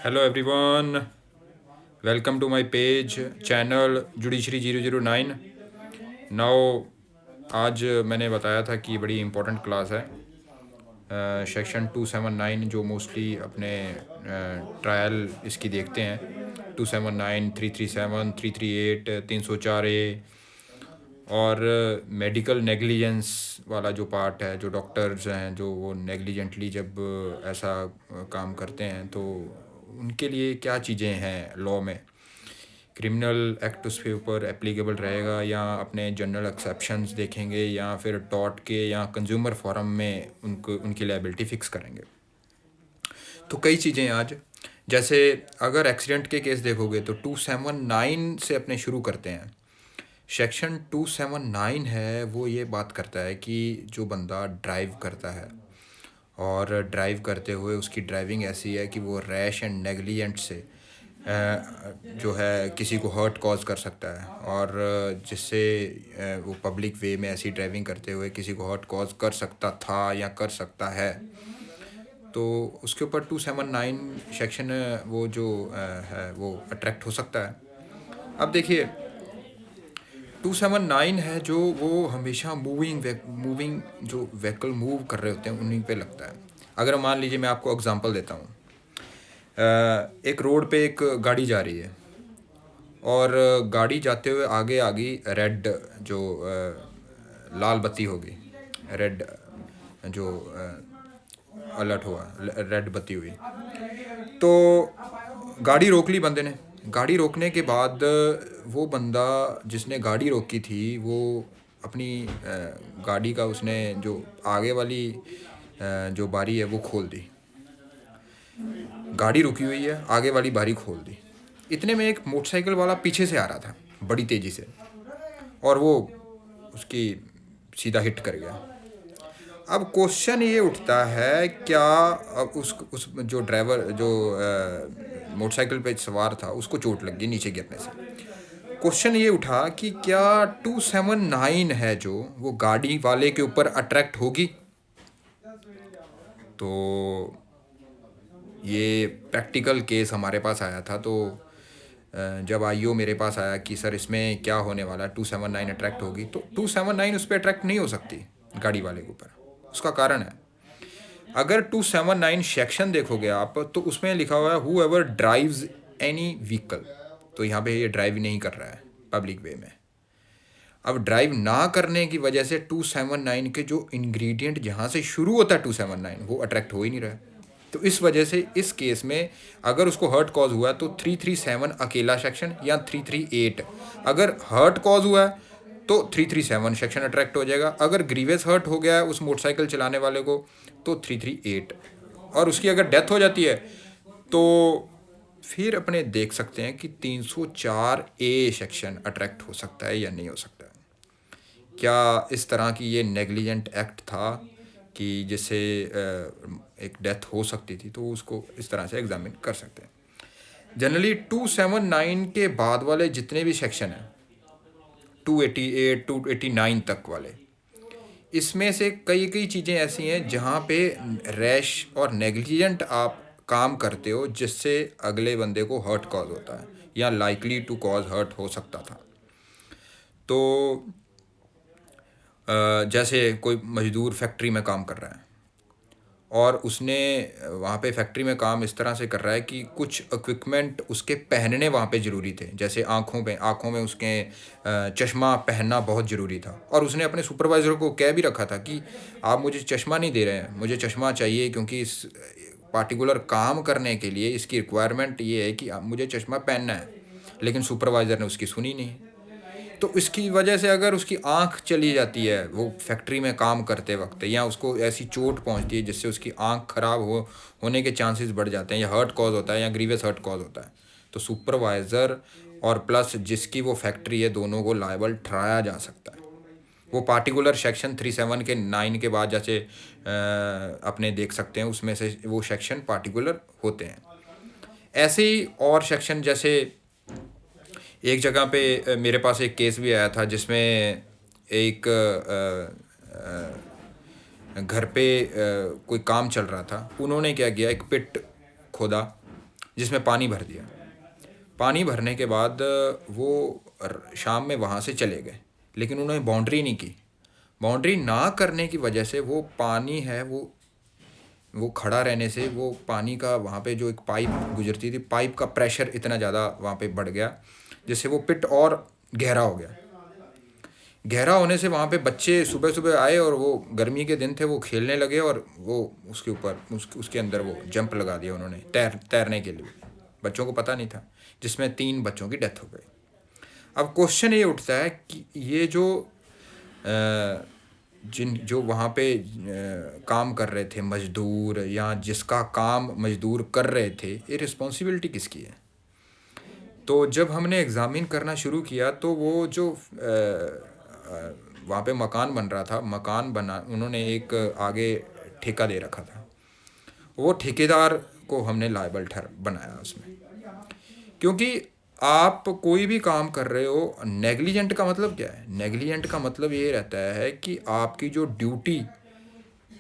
Hello everyone, welcome to my page channel judiciary 009। Now आज मैंने बताया था कि बड़ी इम्पोर्टेंट क्लास है सेक्शन 279 जो मोस्टली अपने ट्रायल इसकी देखते हैं 279, 337, 338, 304A और मेडिकल नेग्लिजेंस वाला जो पार्ट है, जो डॉक्टर्स हैं जो वो नेग्लिजेंटली जब ऐसा काम करते हैं तो उनके लिए क्या चीज़ें हैं लॉ में, क्रिमिनल एक्ट उसके ऊपर एप्लीकेबल रहेगा या अपने जनरल एक्सेप्शंस देखेंगे या फिर टॉट के या कंज्यूमर फोरम में उनको उनकी लायबिलिटी फ़िक्स करेंगे। तो कई चीज़ें आज, जैसे अगर एक्सीडेंट के केस देखोगे तो 279 से अपने शुरू करते हैं। सेक्शन 279 है वो ये बात करता है कि जो बंदा ड्राइव करता है और ड्राइव करते हुए उसकी ड्राइविंग ऐसी है कि वो रैश एंड नेग्लिजेंट से जो है किसी को हर्ट कॉज कर सकता है और जिससे वो पब्लिक वे में ऐसी ड्राइविंग करते हुए किसी को हर्ट कॉज कर सकता था या कर सकता है, तो उसके ऊपर 279 सेक्शन वो जो है वो अट्रैक्ट हो सकता है। अब देखिए 279 है जो वो हमेशा मूविंग जो व्हीकल मूव कर रहे होते हैं उन्हीं पे लगता है। अगर मान लीजिए मैं आपको एग्जांपल देता हूँ, एक रोड पे एक गाड़ी जा रही है और गाड़ी जाते हुए आगे आ गई रेड, जो लाल बत्ती होगी, रेड जो अलर्ट हुआ, रेड बत्ती हुई तो गाड़ी रोक ली बंदे ने। गाड़ी रोकने के बाद वो बंदा जिसने गाड़ी रोकी थी वो अपनी गाड़ी का उसने जो आगे वाली जो बारी है वो खोल दी। गाड़ी रुकी हुई है, आगे वाली बारी खोल दी। इतने में एक मोटरसाइकिल वाला पीछे से आ रहा था बड़ी तेज़ी से और वो उसकी सीधा हिट कर गया। अब क्वेश्चन ये उठता है क्या अब उस जो ड्राइवर जो मोटरसाइकिल पे सवार था उसको चोट लग गई नीचे गिरने से। क्वेश्चन ये उठा कि क्या 279 है जो वो गाड़ी वाले के ऊपर अट्रैक्ट होगी। तो ये प्रैक्टिकल केस हमारे पास आया था, तो जब आईओ मेरे पास आया कि सर इसमें क्या होने वाला है, 279 अट्रैक्ट होगी, तो 279 उस पर अट्रैक्ट नहीं हो सकती गाड़ी वाले के ऊपर। उसका कारण है, अगर 279 सेक्शन देखोगे आप तो उसमें लिखा हुआ है who ever drives any vehicle, तो यहाँ पे ये ड्राइव नहीं कर रहा है पब्लिक वे में। अब ड्राइव ना करने की वजह से 279 के जो इंग्रेडिएंट जहाँ से शुरू होता है 279 वो अट्रैक्ट हो ही नहीं रहा है। तो इस वजह से इस केस में अगर उसको हर्ट कॉज हुआ है तो 337 अकेला सेक्शन या 338, अगर हर्ट कॉज हुआ है तो 337 सेक्शन अट्रैक्ट हो जाएगा। अगर ग्रीवियस हर्ट हो गया है उस मोटरसाइकिल चलाने वाले को तो 338, और उसकी अगर डेथ हो जाती है तो फिर अपने देख सकते हैं कि 304A सेक्शन अट्रैक्ट हो सकता है या नहीं हो सकता है। क्या इस तरह की ये नेग्लिजेंट एक्ट था कि जिससे एक डेथ हो सकती थी, तो उसको इस तरह से एग्जामिन कर सकते हैं। जनरली 279 के बाद वाले जितने भी सेक्शन हैं 288 289 तक वाले, इसमें से कई कई चीज़ें ऐसी हैं जहाँ पे रैश और नेग्लिजेंट आप काम करते हो जिससे अगले बंदे को हर्ट कॉज होता है या लाइकली टू कॉज हर्ट हो सकता था। तो जैसे कोई मजदूर फैक्ट्री में काम कर रहा है और उसने वहाँ पे फैक्ट्री में काम इस तरह से कर रहा है कि कुछ इक्विपमेंट उसके पहनने वहाँ पे ज़रूरी थे, जैसे आँखों में उसके चश्मा पहनना बहुत ज़रूरी था, और उसने अपने सुपरवाइज़र को कह भी रखा था कि आप मुझे चश्मा नहीं दे रहे हैं, मुझे चश्मा चाहिए क्योंकि इस पार्टिकुलर काम करने के लिए इसकी रिक्वायरमेंट ये है कि मुझे चश्मा पहनना है। लेकिन सुपरवाइज़र ने उसकी सुनी नहीं। तो इसकी वजह से अगर उसकी आंख चली जाती है वो फैक्ट्री में काम करते वक्त, या उसको ऐसी चोट पहुंचती है जिससे उसकी आंख खराब होने के चांसेस बढ़ जाते हैं, या हर्ट कॉज होता है या ग्रीवियस हर्ट कॉज होता है, तो सुपरवाइज़र और प्लस जिसकी वो फैक्ट्री है दोनों को लायबल ठहराया जा सकता है। वो पार्टिकुलर सेक्शन 37 के 9 के बाद जैसे अपने देख सकते हैं उसमें से वो सेक्शन पार्टिकुलर होते हैं। ऐसे ही और सेक्शन, जैसे एक जगह पे मेरे पास एक केस भी आया था जिसमें एक घर पे कोई काम चल रहा था। उन्होंने क्या किया, एक पिट खोदा जिसमें पानी भर दिया। पानी भरने के बाद वो शाम में वहाँ से चले गए, लेकिन उन्होंने बाउंड्री नहीं की। बाउंड्री ना करने की वजह से वो पानी है वो खड़ा रहने से वो पानी का वहाँ पे जो एक पाइप गुजरती थी, पाइप का प्रेशर इतना ज़्यादा वहाँ पे बढ़ गया जिससे वो पिट और गहरा हो गया। गहरा होने से वहाँ पे बच्चे सुबह सुबह आए और वो गर्मी के दिन थे, वो खेलने लगे और वो उसके ऊपर उसके अंदर वो जंप लगा दिया उन्होंने तैरने के लिए। बच्चों को पता नहीं था, जिसमें 3 बच्चों की डेथ हो गई। अब क्वेश्चन ये उठता है कि ये जो जो वहाँ पे काम कर रहे थे मज़दूर, या जिसका काम मज़दूर कर रहे थे, ये रिस्पॉन्सिबिलिटी किसकी है? तो जब हमने एग्ज़ामिन करना शुरू किया तो वो जो वहाँ पे मकान बन रहा था, मकान बना उन्होंने एक आगे ठेका दे रखा था, वो ठेकेदार को हमने लायबल बनाया उसमें। क्योंकि आप कोई भी काम कर रहे हो, नेग्लिजेंट का मतलब क्या है? नेग्लिजेंट का मतलब ये रहता है कि आपकी जो ड्यूटी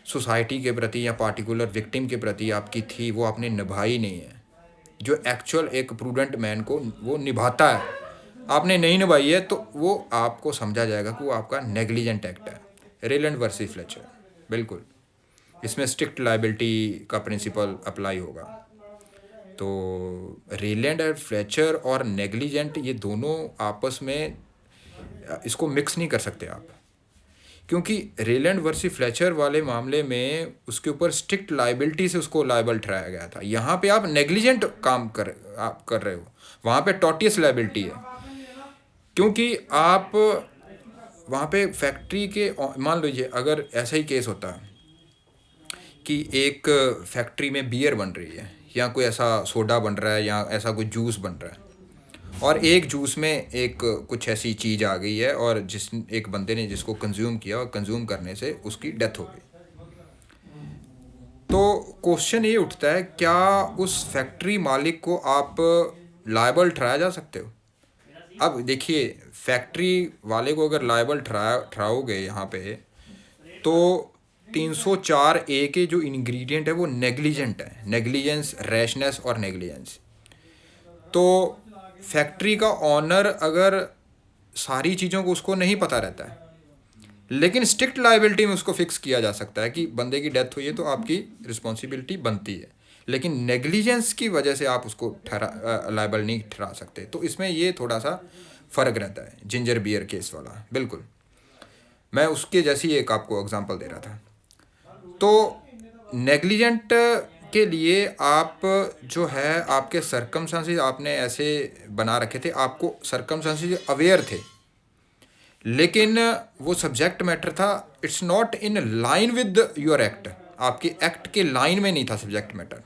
सोसाइटी के प्रति या पार्टिकुलर विक्टिम के प्रति आपकी थी, वो आपने निभाई नहीं है। जो एक्चुअल एक प्रूडेंट मैन को वो निभाता है, आपने नहीं निभाई है, तो वो आपको समझा जाएगा कि वो आपका नेग्लिजेंट एक्ट है। रेलैंड वर्सेस फ्लेचर, बिल्कुल इसमें स्ट्रिक्ट लायबिलिटी का प्रिंसिपल अप्लाई होगा। तो रेलैंड और फ्लेचर और नेग्लिजेंट, ये दोनों आपस में इसको मिक्स नहीं कर सकते आप, क्योंकि रेलैंड वर्सेस फ्लेचर वाले मामले में उसके ऊपर स्ट्रिक्ट लायबिलिटी से उसको लायबल ठहराया गया था। यहाँ पे आप नेग्लिजेंट काम आप कर रहे हो, वहाँ पे टॉर्टियस लायबिलिटी है। क्योंकि आप वहाँ पे फैक्ट्री के, मान लीजिए अगर ऐसा ही केस होता है कि एक फैक्ट्री में बियर बन रही है, या कोई ऐसा सोडा बन रहा है, या ऐसा कोई जूस बन रहा है, और एक जूस में एक कुछ ऐसी चीज़ आ गई है और एक बंदे ने जिसको कंज्यूम किया, और कंज्यूम करने से उसकी डेथ हो गई। तो क्वेश्चन ये उठता है, क्या उस फैक्ट्री मालिक को आप लायबल ठहराया जा सकते हो? अब देखिए, फैक्ट्री वाले को अगर लायबल ठहराओगे यहाँ पे, तो 304A के जो इंग्रेडिएंट है वो नेग्लिजेंट है, नेग्लिजेंस, रैशनेस और नेग्लिजेंस। तो फैक्ट्री का ऑनर अगर सारी चीज़ों को उसको नहीं पता रहता है, लेकिन स्ट्रिक्ट लायबिलिटी में उसको फिक्स किया जा सकता है कि बंदे की डेथ हुई है तो आपकी रिस्पॉन्सिबिलिटी बनती है, लेकिन नेग्लिजेंस की वजह से आप उसको लायबल नहीं ठहरा सकते। तो इसमें ये थोड़ा सा फ़र्क रहता है, जिंजर बियर केस वाला। बिल्कुल मैं उसके जैसी एक आपको एग्जांपल दे रहा था। तो नेग्लिजेंट के लिए आप जो है, आपके सर्कमस्टांसेस आपने ऐसे बना रखे थे, आपको सर्कमस्टांसेस अवेयर थे, लेकिन वो सब्जेक्ट मैटर था, it's not in line with your act, आपके एक्ट के लाइन में नहीं था सब्जेक्ट मैटर।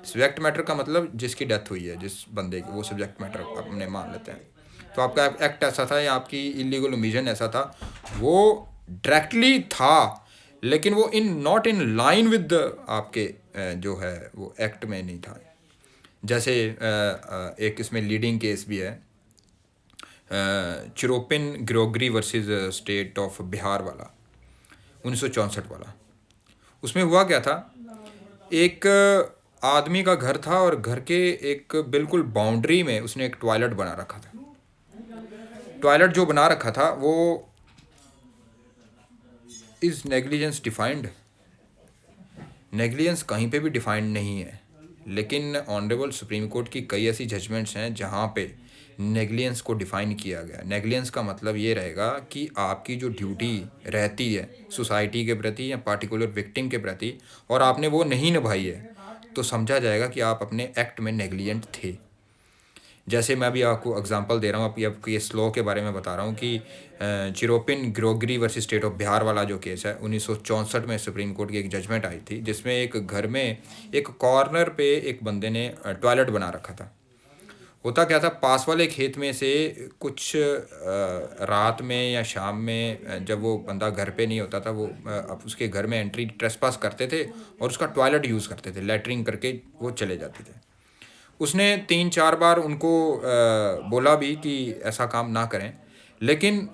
सब्जेक्ट मैटर का मतलब जिसकी डेथ हुई है, जिस बंदे की, वो सब्जेक्ट मैटर अपने मान लेते हैं। तो आपका एक्ट ऐसा था, या आपकी इलीगल ओमिशन ऐसा था, वो डायरेक्टली था, लेकिन वो नॉट इन लाइन विद आपके जो है वो एक्ट में नहीं था। जैसे एक इसमें लीडिंग केस भी है, चिरोपिन ग्रोगरी वर्सेस स्टेट ऑफ बिहार वाला, 1964 वाला। उसमें हुआ क्या था, एक आदमी का घर था और घर के एक बिल्कुल बाउंड्री में उसने एक टॉयलेट बना रखा था। टॉयलेट जो बना रखा था वो इज नेग्लिजेंस डिफाइंड? नेग्लिजेंस कहीं पे भी डिफाइंड नहीं है, लेकिन ऑनरेबल सुप्रीम कोर्ट की कई ऐसी जजमेंट्स हैं जहाँ पे नेग्लिजेंस को डिफ़ाइन किया गया। नेग्लिजेंस का मतलब ये रहेगा कि आपकी जो ड्यूटी रहती है सोसाइटी के प्रति या पार्टिकुलर विक्टिम के प्रति, और आपने वो नहीं निभाई है, तो समझा जाएगा कि आप अपने एक्ट में नेग्लिजेंट थे। जैसे मैं अभी आपको एग्जांपल दे रहा हूँ, अभी आपको ये लॉ के बारे में बता रहा हूँ कि चिरोपिन ग्रोगरी वर्सेस स्टेट ऑफ बिहार वाला जो केस है, 1964 में सुप्रीम कोर्ट की एक जजमेंट आई थी, जिसमें एक घर में एक कॉर्नर पे एक बंदे ने टॉयलेट बना रखा था। होता क्या था, पास वाले खेत में से कुछ रात में या शाम में जब वो बंदा घर पे नहीं होता था, वो अब उसके घर में एंट्री ट्रेसपास करते थे और उसका टॉयलेट यूज़ करते थे, लैटरिंग करके वो चले जाते थे। उसने 3-4 बार उनको बोला भी कि ऐसा काम ना करें, लेकिन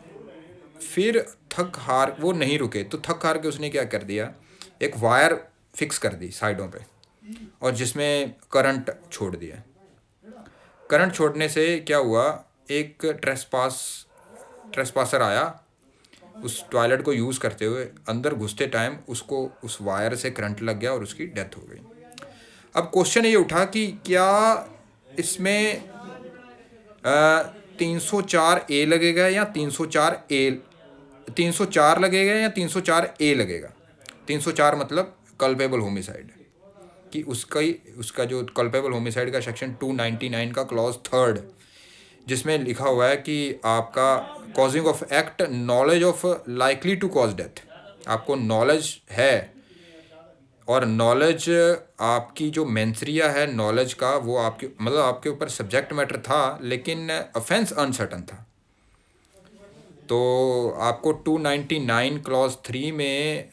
फिर थक हार वो नहीं रुके, तो थक हार के उसने क्या कर दिया, एक वायर फिक्स कर दी साइडों पे, और जिसमें करंट छोड़ दिया। करंट छोड़ने से क्या हुआ, एक ट्रेसपासर आया, उस टॉयलेट को यूज़ करते हुए अंदर घुसते टाइम उसको उस वायर से करंट लग गया और उसकी डेथ हो गई। अब क्वेश्चन ये उठा कि क्या इसमें 304A लगेगा या 304 लगेगा या 304A लगेगा। 304 मतलब कल्पेबल होमिसाइड, कि उसका जो कल्पेबल होमिसाइड का सेक्शन 299 का क्लॉज 3 जिसमें लिखा हुआ है कि आपका causing of act knowledge of likely to cause death, आपको नॉलेज है और नॉलेज आपकी जो मेंसरिया है नॉलेज का वो आपके मतलब आपके ऊपर सब्जेक्ट मैटर था लेकिन ऑफेंस अनसर्टन था। तो आपको 299 क्लॉज 3 में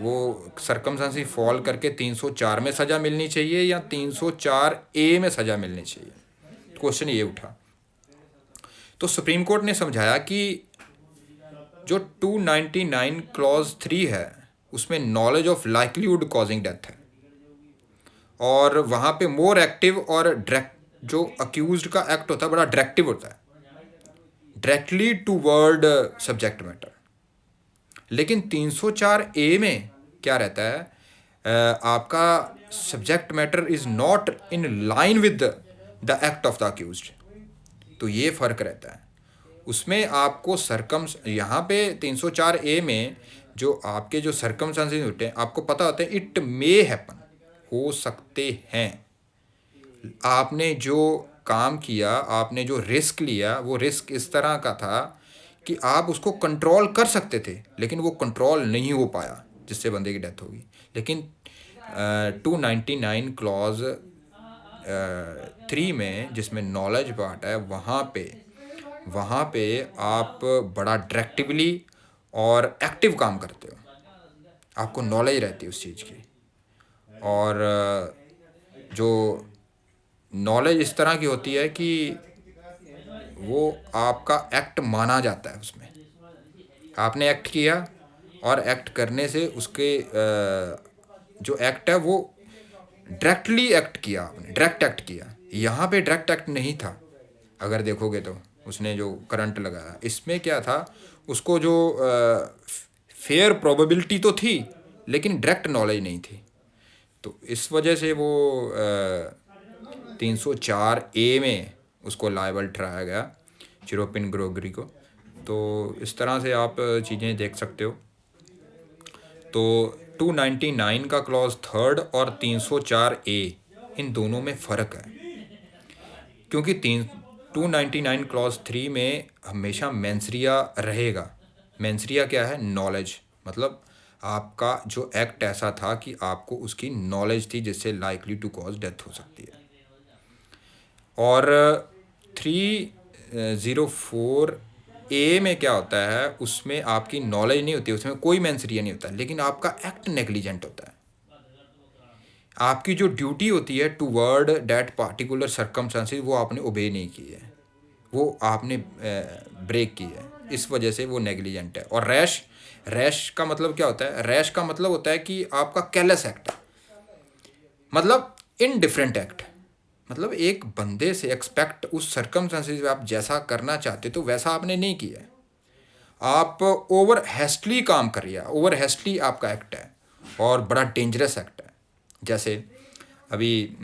वो सरकमस्टेंसेस फॉल करके 304 में सज़ा मिलनी चाहिए या 304A में सज़ा मिलनी चाहिए, क्वेश्चन ये उठा। तो सुप्रीम कोर्ट ने समझाया कि जो 299 क्लॉज 3 है उसमें knowledge of likelihood causing death है और वहाँ पे मोर एक्टिव और डायरेक्ट जो अक्यूज्ड का एक्ट होता है बड़ा डायरेक्टिव होता है, डायरेक्टली टूवर्ड सब्जेक्ट मैटर। लेकिन 304A में क्या रहता है, आपका subject matter is not in line with the act of the accused. तो ये फ़र्क रहता है उसमें। आपको यहाँ पे 304A में जो आपके जो सरकमस्टेंसेस होते हैं आपको पता होता है, इट मे हैपन, हो सकते हैं। आपने जो काम किया, आपने जो रिस्क लिया, वो रिस्क इस तरह का था कि आप उसको कंट्रोल कर सकते थे लेकिन वो कंट्रोल नहीं हो पाया जिससे बंदे की डेथ होगी। लेकिन 299 क्लॉज 3 में जिसमें नॉलेज पार्ट है वहाँ पे आप बड़ा डायरेक्टिवली और एक्टिव काम करते हो, आपको नॉलेज रहती है उस चीज़ की। और जो नॉलेज इस तरह की होती है कि वो आपका एक्ट माना जाता है, उसमें आपने एक्ट किया और एक्ट करने से उसके जो एक्ट है वो डायरेक्टली एक्ट किया, आपने डायरेक्ट एक्ट किया। यहाँ पे डायरेक्ट एक्ट नहीं था, अगर देखोगे तो उसने जो करंट लगाया इसमें क्या था, उसको जो फेयर प्रोबेबिलिटी तो थी लेकिन डायरेक्ट नॉलेज नहीं थी। तो इस वजह से वो 304A में उसको लायबल ठहराया गया चिरोपिन ग्रोगरी को। तो इस तरह से आप चीज़ें देख सकते हो। तो 299 का क्लॉज 3 और 304A इन दोनों में फ़र्क है, क्योंकि 299 क्लॉज 3 में हमेशा मेंसरिया रहेगा। मेंसरिया क्या है, नॉलेज, मतलब आपका जो एक्ट ऐसा था कि आपको उसकी नॉलेज थी जिससे लाइकली टू कॉज डेथ हो सकती है। और 304A में क्या होता है, उसमें आपकी नॉलेज नहीं होती, उसमें कोई मेंसरिया नहीं होता लेकिन आपका एक्ट नेग्लिजेंट होता है। आपकी जो ड्यूटी होती है टूवर्ड डैट पार्टिकुलर सर्कमस्टेंसेस वो आपने ओबे नहीं की है, वो आपने ब्रेक की है, इस वजह से वो नेग्लिजेंट है। और रैश का मतलब क्या होता है, रैश का मतलब होता है कि आपका केयरलेस एक्ट है, मतलब इनडिफरेंट एक्ट, मतलब एक बंदे से एक्सपेक्ट उस सर्कमस्टेंसेस में आप जैसा करना चाहते तो वैसा आपने नहीं किया है, आप ओवर हेस्टली काम कर रही है, ओवर हेस्टली आपका एक्ट है और बड़ा डेंजरस एक्ट है। जैसे अभी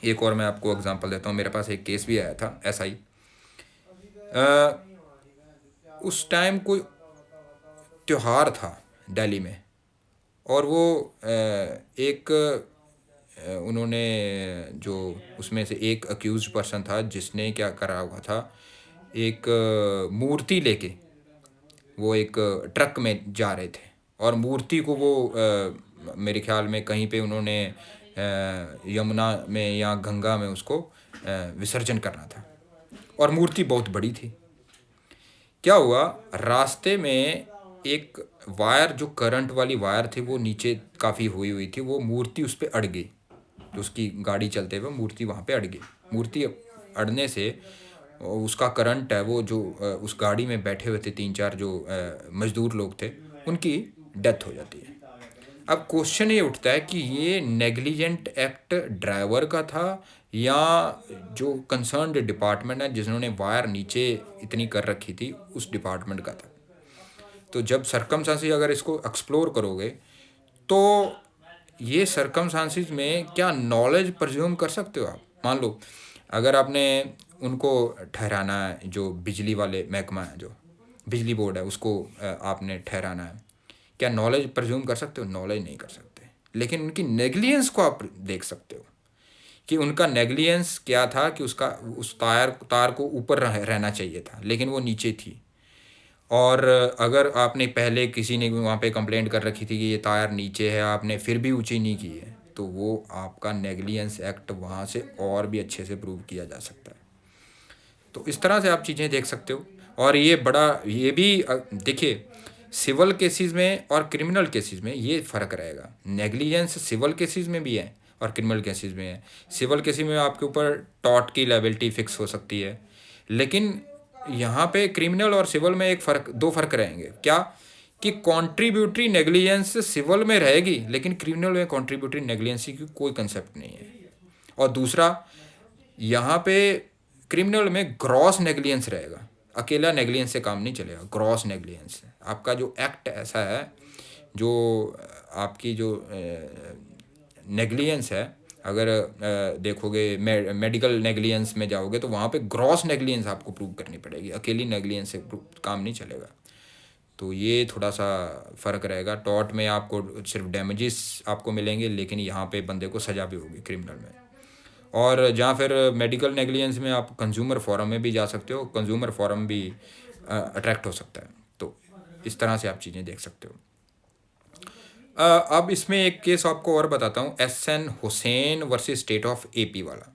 एक और मैं आपको एग्जांपल देता हूँ, मेरे पास एक केस भी आया था ऐसा ही। उस टाइम कोई त्यौहार था दिल्ली में और वो एक उन्होंने जो उसमें से एक अक्यूज्ड पर्सन था जिसने क्या करा हुआ था, एक मूर्ति लेके वो एक ट्रक में जा रहे थे और मूर्ति को वो मेरे ख्याल में कहीं पे उन्होंने यमुना में या गंगा में उसको विसर्जन करना था और मूर्ति बहुत बड़ी थी। क्या हुआ, रास्ते में एक वायर जो करंट वाली वायर थी वो नीचे काफ़ी हुई थी, वो मूर्ति उस पर अड़ गई, तो उसकी गाड़ी चलते हुए मूर्ति वहाँ पे अड़ गई। मूर्ति अड़ने से उसका करंट है वो जो उस गाड़ी में बैठे हुए थे 3-4 जो मज़दूर लोग थे उनकी डेथ हो जाती है। अब क्वेश्चन ये उठता है कि ये नेग्लिजेंट एक्ट ड्राइवर का था या जो कंसर्न्ड डिपार्टमेंट है जिन्होंने वायर नीचे इतनी कर रखी थी उस डिपार्टमेंट का था। तो जब सरकमस्टांसेस अगर इसको एक्सप्लोर करोगे तो ये सरकमस्टांसेस में क्या नॉलेज प्रज्यूम कर सकते हो आप। मान लो अगर आपने उनको ठहराना है, जो बिजली वाले महकमा है, जो बिजली बोर्ड है, उसको आपने ठहराना है, क्या नॉलेज प्रज्यूम कर सकते हो? नॉलेज नहीं कर सकते। लेकिन उनकी नेग्लिजेंस को आप देख सकते हो कि उनका नेग्लिजेंस क्या था, कि उसका उस तार को ऊपर रहना चाहिए था लेकिन वो नीचे थी। और अगर आपने पहले किसी ने वहाँ पे कंप्लेंट कर रखी थी कि ये तार नीचे है, आपने फिर भी ऊंची नहीं की है, तो वो आपका नेग्लिजेंस एक्ट वहाँ से और भी अच्छे से प्रूव किया जा सकता है। तो इस तरह से आप चीज़ें देख सकते हो। और ये बड़ा ये भी देखिए, सिविल केसेस में और क्रिमिनल केसेस में ये फ़र्क रहेगा। नेग्लिजेंस सिविल केसेस में भी है और क्रिमिनल केसेस में है। सिविल केसेस में आपके ऊपर टॉर्ट की लायबिलिटी फिक्स हो सकती है, लेकिन यहाँ पे क्रिमिनल और सिविल में दो फ़र्क रहेंगे। क्या कि कॉन्ट्रीब्यूटरी नेग्लिजेंस सिविल में रहेगी लेकिन क्रिमिनल में कॉन्ट्रीब्यूटरी नेग्लिजेंस की कोई कंसेप्ट नहीं है। और दूसरा, यहाँ पे क्रिमिनल में ग्रॉस नेग्लिजेंस रहेगा, अकेला नेग्लिजेंस से काम नहीं चलेगा। ग्रॉस नेग्लिजेंस आपका जो एक्ट ऐसा है, जो आपकी जो नेग्लिजेंस है, अगर देखोगे मेडिकल नेग्लिजेंस में जाओगे तो वहाँ पे ग्रॉस नेग्लिजेंस आपको प्रूव करनी पड़ेगी, अकेली नेग्लिजेंस से काम नहीं चलेगा। तो ये थोड़ा सा फ़र्क रहेगा। टॉर्ट में आपको सिर्फ डैमेजेस आपको मिलेंगे, लेकिन यहाँ पे बंदे को सज़ा भी होगी क्रिमिनल में। और जहाँ फिर मेडिकल नेग्लिजेंस में आप कंज्यूमर फोरम में भी जा सकते हो, कंज्यूमर फोरम भी अट्रैक्ट हो सकता है। तो इस तरह से आप चीज़ें देख सकते हो। अब इसमें एक केस आपको और बताता हूँ, SN Hussain versus state of AP वाला।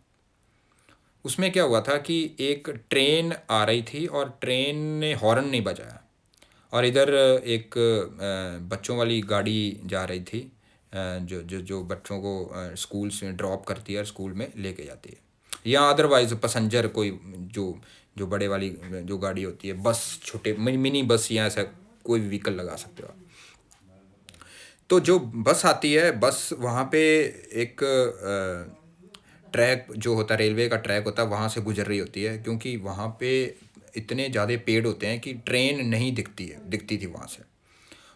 उसमें क्या हुआ था कि एक ट्रेन आ रही थी और ट्रेन ने हॉर्न नहीं बजाया, और इधर एक बच्चों वाली गाड़ी जा रही थी, जो जो जो बच्चों को स्कूल से ड्रॉप करती है और स्कूल में लेके जाती है, या अदरवाइज पैसेंजर कोई जो जो बड़े वाली जो गाड़ी होती है, बस, छोटे मिनी बस या ऐसा कोई भी व्हीकल लगा सकते हो आप। तो जो बस आती है, बस वहाँ पे एक ट्रैक जो होता है, रेलवे का ट्रैक होता है, वहाँ से गुजर रही होती है, क्योंकि वहाँ पे इतने ज़्यादा पेड़ होते हैं कि ट्रेन नहीं दिखती थी वहाँ से।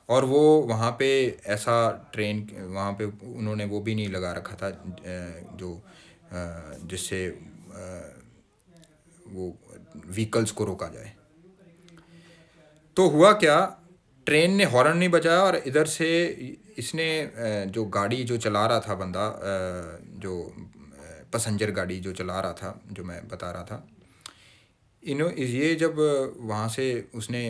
और वो वहाँ पे ऐसा ट्रेन वहाँ पे उन्होंने वो भी नहीं लगा रखा था जो जिससे वो व्हीकल्स को रोका जाए। तो हुआ क्या, ट्रेन ने हॉर्न नहीं बजाया और इधर से इसने जो गाड़ी जो चला रहा था बंदा, जो पैसेंजर गाड़ी जो चला रहा था, जो मैं बता रहा था, ये जब वहाँ से उसने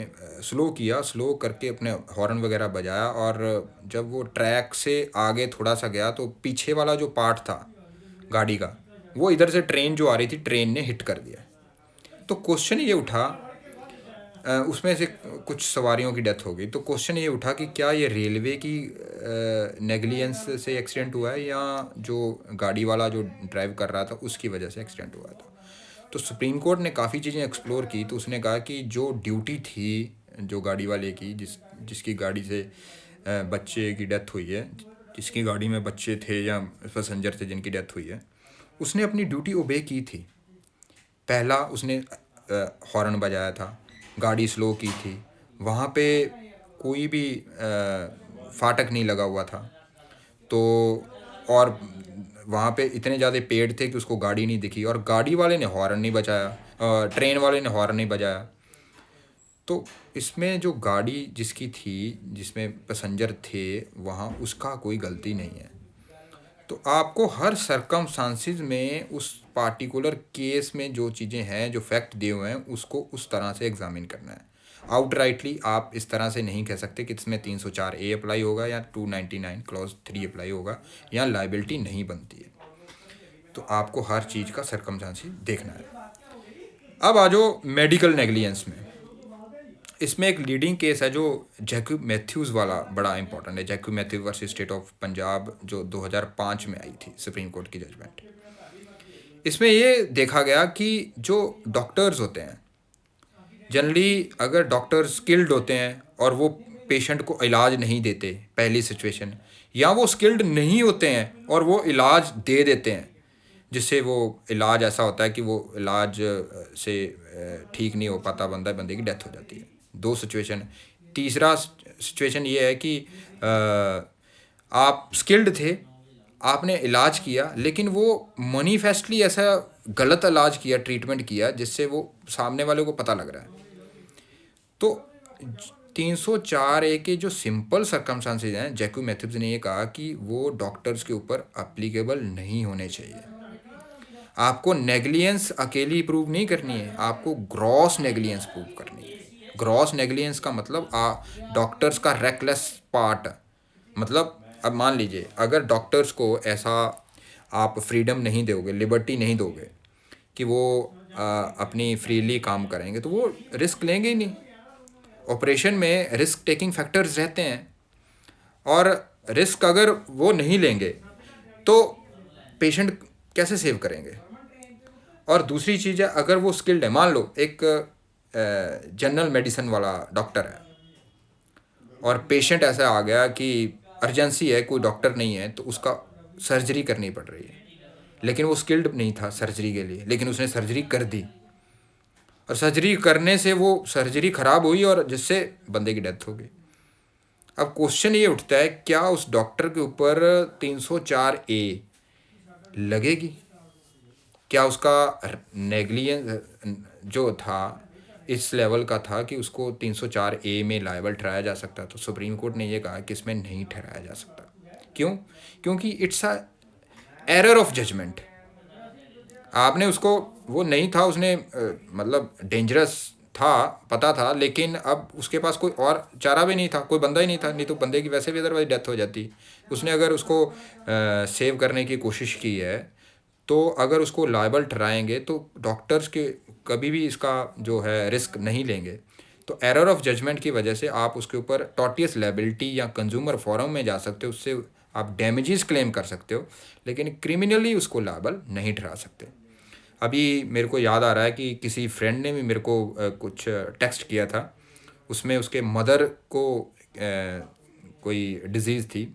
स्लो करके अपने हॉर्न वगैरह बजाया, और जब वो ट्रैक से आगे थोड़ा सा गया तो पीछे वाला जो पार्ट था गाड़ी का, वो इधर से ट्रेन जो आ रही थी, ट्रेन ने हिट कर दिया। तो क्वेश्चन ये उठा, उसमें से कुछ सवारियों की डेथ हो गई। तो क्वेश्चन ये उठा कि क्या ये रेलवे की नेग्लिजेंस से एक्सीडेंट हुआ है या जो गाड़ी वाला जो ड्राइव कर रहा था उसकी वजह से एक्सीडेंट हुआ था। तो सुप्रीम कोर्ट ने काफ़ी चीज़ें एक्सप्लोर की, तो उसने कहा कि जो ड्यूटी थी जो गाड़ी वाले की, जिसकी गाड़ी से बच्चे की डेथ हुई है, जिसकी गाड़ी में बच्चे थे या पैसेंजर थे जिनकी डेथ हुई है, उसने अपनी ड्यूटी ओबे की थी। पहला उसने हॉर्न बजाया था, गाड़ी स्लो की थी, वहाँ पे कोई भी फाटक नहीं लगा हुआ था, तो और वहाँ पे इतने ज़्यादा पेड़ थे कि उसको गाड़ी नहीं दिखी, और गाड़ी वाले ने हॉर्न नहीं बजाया, ट्रेन वाले ने हॉर्न नहीं बजाया। तो इसमें जो गाड़ी जिसकी थी, जिसमें पैसेंजर थे, वहाँ उसका कोई गलती नहीं है। तो आपको हर सरकमस्टांसिस में उस पार्टिकुलर केस में जो चीज़ें हैं, जो फैक्ट दिए हुए हैं, उसको उस तरह से एग्जामिन करना है। आउटराइटली आप इस तरह से नहीं कह सकते कि इसमें 304A अप्लाई होगा या 299 क्लॉज 3 अप्लाई होगा, या लाइबिलिटी नहीं बनती है। तो आपको हर चीज़ का सरकमस्टांसिस देखना है। अब आ जाओ मेडिकल नेग्लिजेंस में। इसमें एक लीडिंग केस है जो जैक्यू मैथ्यूज़ वाला, बड़ा इंपॉर्टेंट है। Jacob Mathew versus state of Punjab, जो 2005 में आई थी सुप्रीम कोर्ट की जजमेंट। इसमें ये देखा गया कि जो डॉक्टर्स होते हैं, जनरली अगर डॉक्टर स्किल्ड होते हैं और वो पेशेंट को इलाज नहीं देते, पहली सिचुएशन, या वो स्किल्ड नहीं होते हैं और वो इलाज दे देते हैं, जिससे वो इलाज ऐसा होता है कि वो इलाज से ठीक नहीं हो पाता, बंदे की डेथ हो जाती है। दो सिचुएशन। तीसरा सिचुएशन ये है कि आप स्किल्ड थे, आपने इलाज किया, लेकिन वो मैनिफेस्टली ऐसा गलत इलाज किया, ट्रीटमेंट किया, जिससे वो सामने वाले को पता लग रहा है। तो 304A के जो सिंपल सर्कमस्टांसेज हैं, जैकब मैथ्यूज ने ये कहा कि वो डॉक्टर्स के ऊपर अप्लीकेबल नहीं होने चाहिए। आपको नेग्लिजेंस अकेली प्रूव नहीं करनी है, आपको ग्रॉस नेग्लिजेंस प्रूव करनी है। ग्रॉस नेग्लिजेंस का मतलब डॉक्टर्स का रेकलेस पार्ट, मतलब अब मान लीजिए अगर डॉक्टर्स को ऐसा आप फ्रीडम नहीं दोगे, लिबर्टी नहीं दोगे कि वो अपनी फ्रीली काम करेंगे, तो वो रिस्क लेंगे ही नहीं। ऑपरेशन में रिस्क टेकिंग फैक्टर्स रहते हैं, और रिस्क अगर वो नहीं लेंगे तो पेशेंट कैसे सेव करेंगे। और दूसरी चीज़ है, अगर वो स्किल्ड है, मान लो एक जनरल मेडिसिन वाला डॉक्टर है और पेशेंट ऐसा आ गया कि अर्जेंसी है, कोई डॉक्टर नहीं है, तो उसका सर्जरी करनी पड़ रही है, लेकिन वो स्किल्ड नहीं था सर्जरी के लिए, लेकिन उसने सर्जरी कर दी, और सर्जरी करने से वो सर्जरी ख़राब हुई और जिससे बंदे की डेथ हो गई। अब क्वेश्चन ये उठता है, क्या उस डॉक्टर के ऊपर 304A लगेगी? क्या उसका नेग्लिजेंस जो था इस लेवल का था कि उसको 304A में लायबल ठहराया जा सकता? तो सुप्रीम कोर्ट ने ये कहा कि इसमें नहीं ठहराया जा सकता। क्यों? क्योंकि it's a error of judgement. आपने उसको, वो नहीं था, उसने मतलब डेंजरस था, पता था, लेकिन अब उसके पास कोई और चारा भी नहीं था, कोई बंदा ही नहीं था, नहीं तो बंदे की वैसे भी अदरवाइज डेथ हो जाती। उसने अगर उसको सेव करने की कोशिश की है, तो अगर उसको लायबल ठहराएंगे तो डॉक्टर्स के कभी भी इसका जो है रिस्क नहीं लेंगे। तो एरर ऑफ जजमेंट की वजह से आप उसके ऊपर टॉर्टियस लायबिलिटी या कंज्यूमर फोरम में जा सकते हो, उससे आप डैमेजेस क्लेम कर सकते हो, लेकिन क्रिमिनली उसको लायबल नहीं ठहरा सकते। अभी मेरे को याद आ रहा है कि किसी फ्रेंड ने भी मेरे को कुछ टेक्स्ट किया था, उसमें उसके मदर को कोई डिज़ीज़ थी,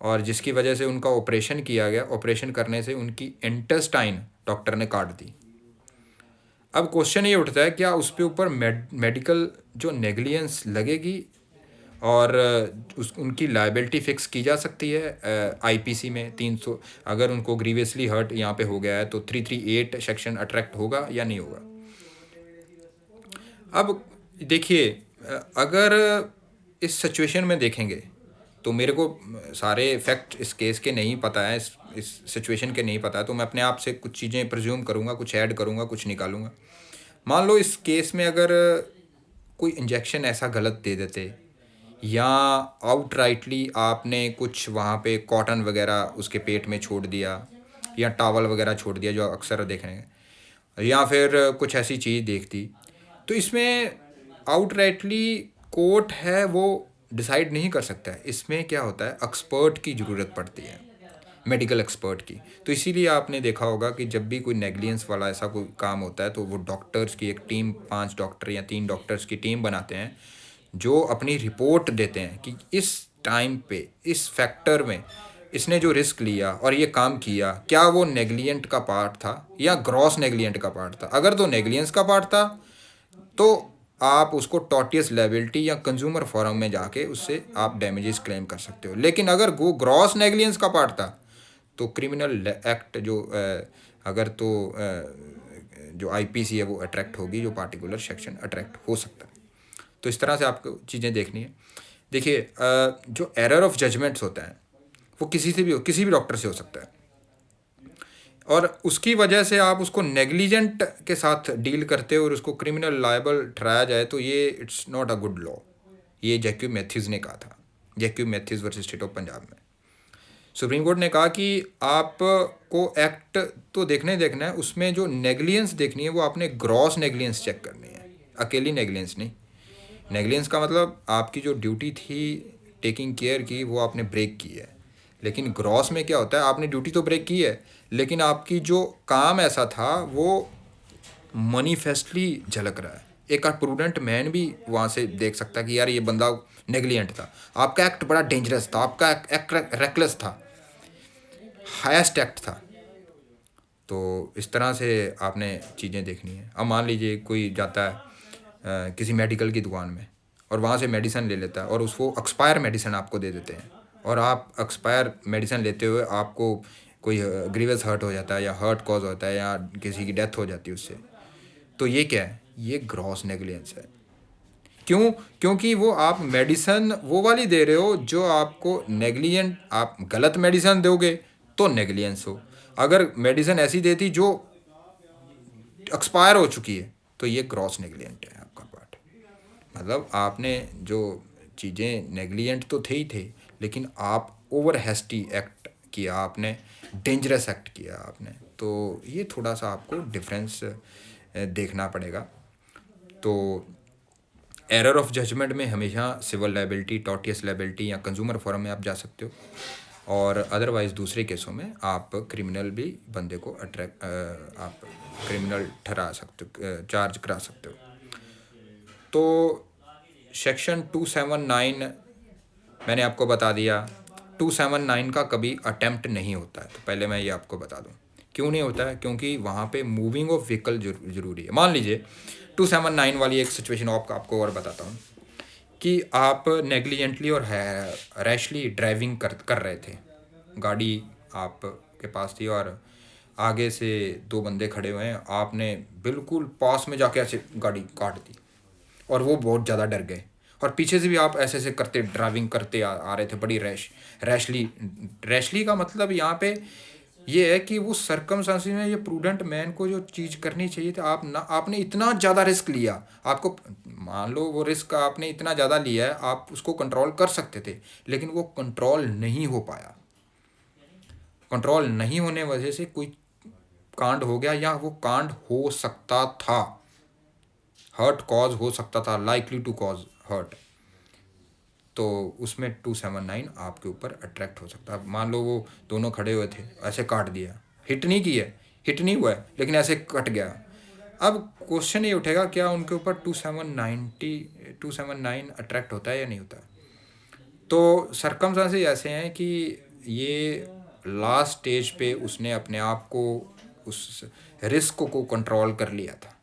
और जिसकी वजह से उनका ऑपरेशन किया गया। ऑपरेशन करने से उनकी इंटेस्टाइन डॉक्टर ने काट दी। अब क्वेश्चन ये उठता है, क्या उस पे ऊपर मेडिकल जो नेग्लिजेंस लगेगी और उनकी लायबिलिटी फ़िक्स की जा सकती है आईपीसी में 300, अगर उनको ग्रीवियसली हर्ट यहाँ पे हो गया है तो 338 सेक्शन अट्रैक्ट होगा या नहीं होगा। अब देखिए, अगर इस सिचुएशन में देखेंगे तो मेरे को सारे फैक्ट इस केस के नहीं पता है, इस सिचुएशन के नहीं पता है, तो मैं अपने आप से कुछ चीज़ें प्रिज्यूम करूँगा, कुछ ऐड करूँगा, कुछ निकालूंगा। मान लो इस केस में अगर कोई इंजेक्शन ऐसा गलत दे देते, या आउटराइटली आपने कुछ वहाँ पे कॉटन वगैरह उसके पेट में छोड़ दिया, या टॉवल वगैरह छोड़ दिया जो अक्सर देखने, या फिर कुछ ऐसी चीज़ देखती, तो इसमें आउटराइटली कोर्ट है वो डिसाइड नहीं कर सकता है। इसमें क्या होता है, एक्सपर्ट की ज़रूरत पड़ती है, मेडिकल एक्सपर्ट की। तो इसीलिए आपने देखा होगा कि जब भी कोई नेग्लिजेंस वाला ऐसा कोई काम होता है तो वो डॉक्टर्स की एक टीम, 5 डॉक्टर या 3 डॉक्टर्स की टीम बनाते हैं, जो अपनी रिपोर्ट देते हैं कि इस टाइम पे इस फैक्टर में इसने जो रिस्क लिया और ये काम किया, क्या वो नेग्लिजेंट का पार्ट था या ग्रॉस नेग्लिजेंट का पार्ट था। अगर तो नेग्लिजेंस का पार्ट था तो आप उसको टॉर्टियस लायबिलिटी या कंज्यूमर फोरम में जाके उससे आप डैमेजेस क्लेम कर सकते हो। लेकिन अगर वो ग्रॉस नेग्लिजेंस का पार्ट था तो क्रिमिनल एक्ट जो अगर तो जो आईपीसी है वो अट्रैक्ट होगी, जो पार्टिकुलर सेक्शन अट्रैक्ट हो सकता है। तो इस तरह से आपको चीज़ें देखनी है। देखिए, जो एरर ऑफ जजमेंट्स होता है वो किसी से भी हो, किसी भी डॉक्टर से हो सकता है, और उसकी वजह से आप उसको नेग्लिजेंट के साथ डील करते हो और उसको क्रिमिनल लायबल ठहराया जाए, तो ये it's not a good law. ये जैकब मैथ्यूज ने कहा था, Jacob Mathew versus state of Punjab में। सुप्रीम कोर्ट ने कहा कि आपको एक्ट तो देखना है, उसमें जो नेग्लिजेंस देखनी है वो आपने ग्रॉस नेग्लिजेंस चेक करनी है, अकेली नेग्लिजेंस नहीं। नेग्लिजेंस का मतलब आपकी जो ड्यूटी थी टेकिंग केयर की वो आपने ब्रेक की है, लेकिन ग्रॉस में क्या होता है, आपने ड्यूटी तो ब्रेक की है, लेकिन आपकी जो काम ऐसा था वो मैनिफेस्टली झलक रहा है, एक प्रूडेंट मैन भी वहाँ से देख सकता है कि यार ये बंदा नेग्लिजेंट था, आपका एक्ट बड़ा डेंजरस था, आपका एक्ट रेकलेस था, हाईएस्ट एक्ट था। तो इस तरह से आपने चीज़ें देखनी है। अब मान लीजिए कोई जाता है किसी मेडिकल की दुकान में और वहाँ से मेडिसिन ले लेता है और उसको एक्सपायर मेडिसिन आपको दे देते हैं, और आप एक्सपायर मेडिसिन लेते हुए आपको कोई ग्रीवस हर्ट हो जाता है या हर्ट कॉज होता है या किसी की डेथ हो जाती है उससे, तो ये क्या है? ये ग्रॉस नेग्लिजेंस है। क्यों? क्योंकि वो आप मेडिसिन वो वाली दे रहे हो जो आपको नेग्लिजेंट, आप गलत मेडिसिन दोगे तो नेग्लिजेंस हो। अगर मेडिसिन ऐसी देती जो एक्सपायर हो चुकी है तो ये ग्रॉस नेग्लिजेंट है आपका पार्ट। मतलब आपने जो चीज़ें नेग्लिजेंट तो थे ही थे, लेकिन आप ओवर हैस्टी एक्ट किया, आपने डेंजरस एक्ट किया आपने, तो ये थोड़ा सा आपको डिफरेंस देखना पड़ेगा। तो एरर ऑफ जजमेंट में हमेशा सिविल लाइबिलिटी, टॉर्टियस लाइबिलिटी या कंज्यूमर फोरम में आप जा सकते हो, और अदरवाइज़ दूसरे केसों में आप क्रिमिनल भी बंदे को आप क्रिमिनल ठहरा सकते हो, चार्ज करा सकते हो। तो सेक्शन 279 मैंने आपको बता दिया। 279 का कभी अटेम्प्ट नहीं होता है, तो पहले मैं ये आपको बता दूं क्यों नहीं होता है। क्योंकि वहाँ पे मूविंग ऑफ व्हीकल ज़रूरी है। मान लीजिए 279 वाली एक सिचुएशन आपको और बताता हूँ कि आप नेग्लिजेंटली और रैशली ड्राइविंग कर रहे थे, गाड़ी आपके पास थी और आगे से दो बंदे खड़े हुए हैं, आपने बिल्कुल पास में जाके ऐसे गाड़ी काट दी और वो बहुत ज़्यादा डर गए, और पीछे से भी आप ऐसे ऐसे करते ड्राइविंग करते आ रहे थे बड़ी रैशली का मतलब यहाँ पे ये है कि वो सर्कमस्टांसिस में ये प्रूडेंट मैन को जो चीज़ करनी चाहिए थी, आपने इतना ज़्यादा रिस्क लिया। आपको मान लो वो रिस्क आपने इतना ज़्यादा लिया है, आप उसको कंट्रोल कर सकते थे, लेकिन वो कंट्रोल नहीं हो पाया। कंट्रोल नहीं होने वजह से कोई कांड हो गया, या वो कांड हो सकता था, हर्ट कॉज हो सकता था, लाइकली टू कॉज हर्ट, तो उसमें 279 आपके ऊपर अट्रैक्ट हो सकता है। मान लो वो दोनों खड़े हुए थे, ऐसे काट दिया, हिट नहीं किया, हिट नहीं हुआ है, लेकिन ऐसे कट गया। अब क्वेश्चन ये उठेगा क्या उनके ऊपर 279 अट्रैक्ट होता है या नहीं होता? तो सरकमस्टांसेस ऐसे हैं कि ये लास्ट स्टेज पे उसने अपने आप को, उस रिस्क को कंट्रोल कर लिया था,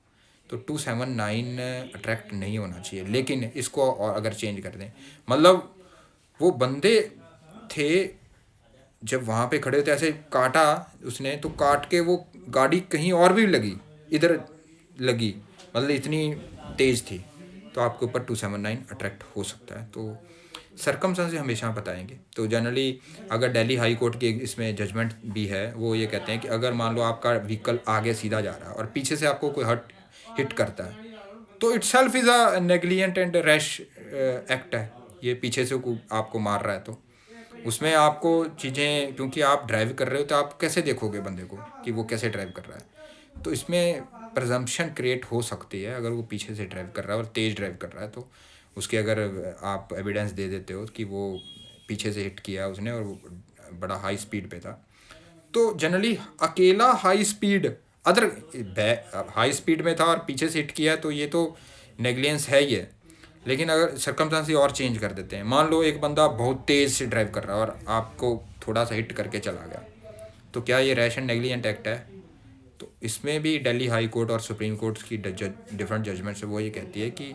तो 279 अट्रैक्ट नहीं होना चाहिए। लेकिन इसको और अगर चेंज कर दें, मतलब वो बंदे थे जब वहाँ पे खड़े थे, ऐसे काटा उसने, तो काट के वो गाड़ी कहीं और भी लगी, इधर लगी, मतलब इतनी तेज़ थी, तो आपके ऊपर 279 अट्रैक्ट हो सकता है। तो सरकमस्टेंसेस हमेशा बताएंगे। तो जनरली अगर दिल्ली हाई कोर्ट के इसमें जजमेंट भी है, वो ये कहते हैं कि अगर मान लो आपका व्हीकल आगे सीधा जा रहा है और पीछे से आपको कोई हिट करता है, तो itself is a negligent and rash act है। ये पीछे से आपको मार रहा है, तो उसमें आपको चीज़ें, क्योंकि आप ड्राइव कर रहे हो तो आप कैसे देखोगे बंदे को कि वो कैसे ड्राइव कर रहा है, तो इसमें प्रजम्पशन क्रिएट हो सकती है। अगर वो पीछे से ड्राइव कर रहा है और तेज़ ड्राइव कर रहा है, तो उसके अगर आप एविडेंस दे देते हो कि वो पीछे से हिट किया उसने और वो बड़ा हाई स्पीड पे था, तो जनरली अकेला high speed, other high speed में था और पीछे से हिट किया है, तो ये तो नेग्लिजेंस है ही है। लेकिन अगर सर्कमस्टांसेस और चेंज कर देते हैं, मान लो एक बंदा बहुत तेज़ से ड्राइव कर रहा है और आपको थोड़ा सा हिट करके चला गया, तो क्या ये रैश एंड नेग्लिजेंट एक्ट है? तो इसमें भी दिल्ली हाई कोर्ट और सुप्रीम कोर्ट की डिफरेंट जजमेंट्स है, वो ये कहती है कि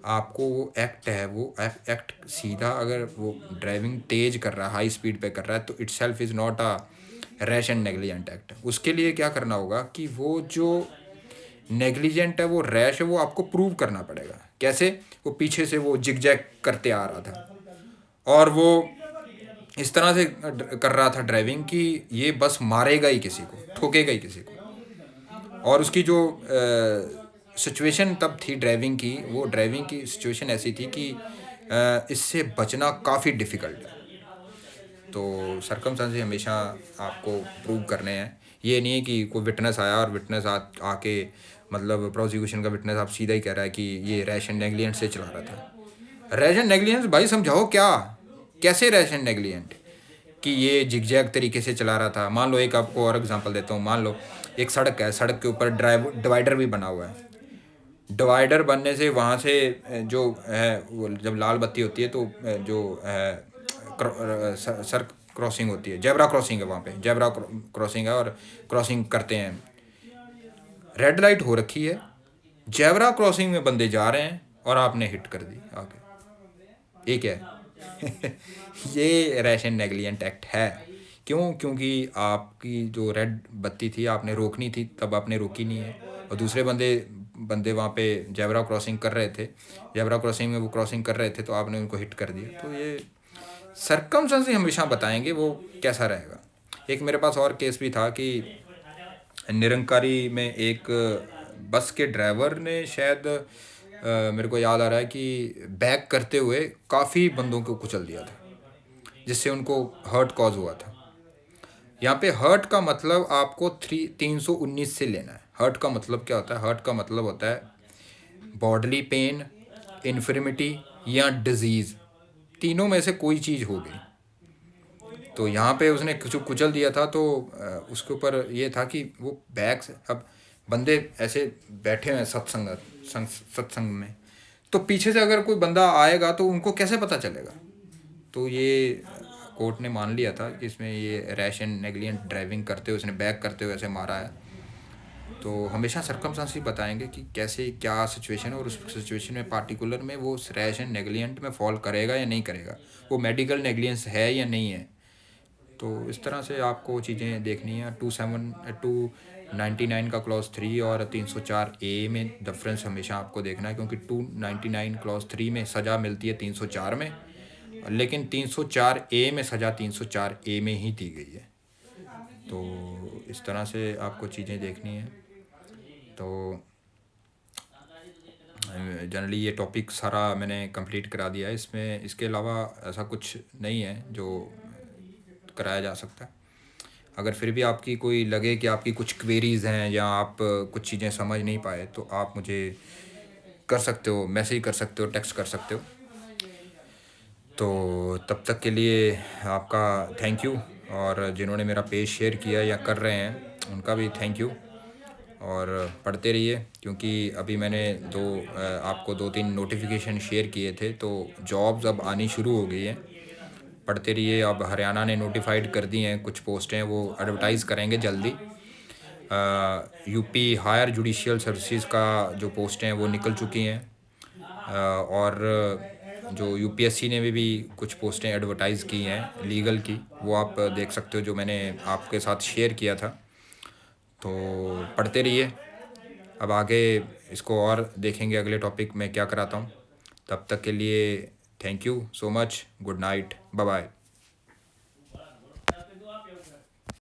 आपको वो एक्ट है, वो एक्ट सीधा, अगर वो ड्राइविंग तेज कर रहा है, हाई स्पीड पे कर रहा है, तो itself is not a rash and negligent act. उसके लिए क्या करना होगा कि वो जो नेग्लिजेंट है, वो रैश है, वो आपको प्रूव करना पड़ेगा। कैसे? वो पीछे से वो जिगजैग करते आ रहा था और वो इस तरह से कर रहा था ड्राइविंग कि ये बस मारेगा ही किसी को, ठोकेगा ही किसी को। और उसकी जो सिचुएशन तब थी ड्राइविंग की, वो ड्राइविंग की सिचुएशन ऐसी थी कि इससे बचना काफ़ी डिफ़िकल्ट है। तो सरकमस्टेंसेस हमेशा आपको प्रूव करने हैं। ये नहीं है कि कोई विटनेस आया और विटनेस आके, मतलब प्रोसिक्यूशन का विटनेस आप सीधा ही कह रहा है कि ये रैश एंड नेग्लिजेंट से चला रहा था। रैश एंड नेग्लिजेंस भाई समझाओ क्या, कैसे रैश एंड नेग्लिजेंट कि ये जिगजैग तरीके से चला रहा था। मान लो एक आपको और एग्जांपल देता हूँ, मान लो एक सड़क है, सड़क के ऊपर डिवाइडर भी बना हुआ है, डिवाइडर बनने से वहाँ से जो है वो जब लाल बत्ती होती है तो जो है सर क्रॉसिंग होती है, जेब्रा क्रॉसिंग है, वहाँ पे जेब्रा क्रॉसिंग है और क्रॉसिंग करते हैं। रेड लाइट हो रखी है, जेब्रा क्रॉसिंग में बंदे जा रहे हैं और आपने हिट कर दी आगे, ये क्या है? ये रैश एंड नेग्लिजेंट एक्ट है। क्यों? क्योंकि आपकी जो रेड बत्ती थी आपने रोकनी थी, तब आपने रोकी नहीं है, और दूसरे बंदे बंदे वहाँ पे जेब्रा क्रॉसिंग कर रहे थे, जेब्रा क्रॉसिंग में वो क्रॉसिंग कर रहे थे, तो आपने उनको हिट कर दिया। तो ये सरकमस्टेंस हमेशा बताएंगे वो कैसा रहेगा। एक मेरे पास और केस भी था कि निरंकारी में एक बस के ड्राइवर ने शायद मेरे को याद आ रहा है कि बैक करते हुए काफ़ी बंदों को कुचल दिया था, जिससे उनको हर्ट कॉज हुआ था। यहाँ पे हर्ट का मतलब आपको 319 से लेना है। हर्ट का मतलब क्या होता है? हर्ट का मतलब होता है बॉडली पेन, इन्फर्मिटी या डिजीज़, तीनों में से कोई चीज़ हो गई। तो यहाँ पे उसने कुछ कुचल दिया था, तो उसके ऊपर ये था कि वो बैग से, अब बंदे ऐसे बैठे हुए हैं सत्संग में, तो पीछे से अगर कोई बंदा आएगा तो उनको कैसे पता चलेगा? तो ये कोर्ट ने मान लिया था कि इसमें ये रैश एंड नेग्लिजेंट ड्राइविंग करते हुए उसने बैक करते हुए ऐसे मारा है। तो हमेशा सरकमस्टेंस बताएंगे कि कैसे क्या सिचुएशन है, और उस सिचुएशन में पार्टिकुलर में वो रैश एंड नेग्लिजेंट में फॉल करेगा या नहीं करेगा, वो मेडिकल नेग्लिजेंस है या नहीं है। तो इस तरह से आपको चीज़ें देखनी है। 299 का क्लॉज 3 और 304A में डिफरेंस हमेशा आपको देखना है, क्योंकि 299 क्लॉज 3 में सज़ा मिलती है 304 में, लेकिन 304A में सज़ा 304A में ही दी गई है। तो इस तरह से आपको चीज़ें देखनी है। तो जनरली ये टॉपिक सारा मैंने कंप्लीट करा दिया है, इसमें इसके अलावा ऐसा कुछ नहीं है जो कराया जा सकता है। अगर फिर भी आपकी कोई लगे कि आपकी कुछ क्वेरीज़ हैं या आप कुछ चीज़ें समझ नहीं पाए, तो आप मुझे कर सकते हो, मैसेज कर सकते हो, टेक्स्ट कर सकते हो। तो तब तक के लिए आपका थैंक यू, और जिन्होंने मेरा पेज शेयर किया या कर रहे हैं उनका भी थैंक यू। और पढ़ते रहिए, क्योंकि अभी मैंने आपको 2-3 नोटिफिकेशन शेयर किए थे, तो जॉब्स अब आनी शुरू हो गई हैं। पढ़ते रहिए। अब हरियाणा ने नोटिफाइड कर दी हैं कुछ पोस्टें, वो एडवर्टाइज़ करेंगे जल्दी। यूपी हायर जुडिशियल सर्विसेज का जो पोस्टें हैं वो निकल चुकी हैं, और जो यूपीएससी ने भी कुछ पोस्टें एडवर्टाइज़ की हैं लीगल की, वो आप देख सकते हो, जो मैंने आपके साथ शेयर किया था। तो पढ़ते रहिए। अब आगे इसको और देखेंगे, अगले टॉपिक में क्या कराता हूँ। तब तक के लिए thank you so much, good night, bye bye.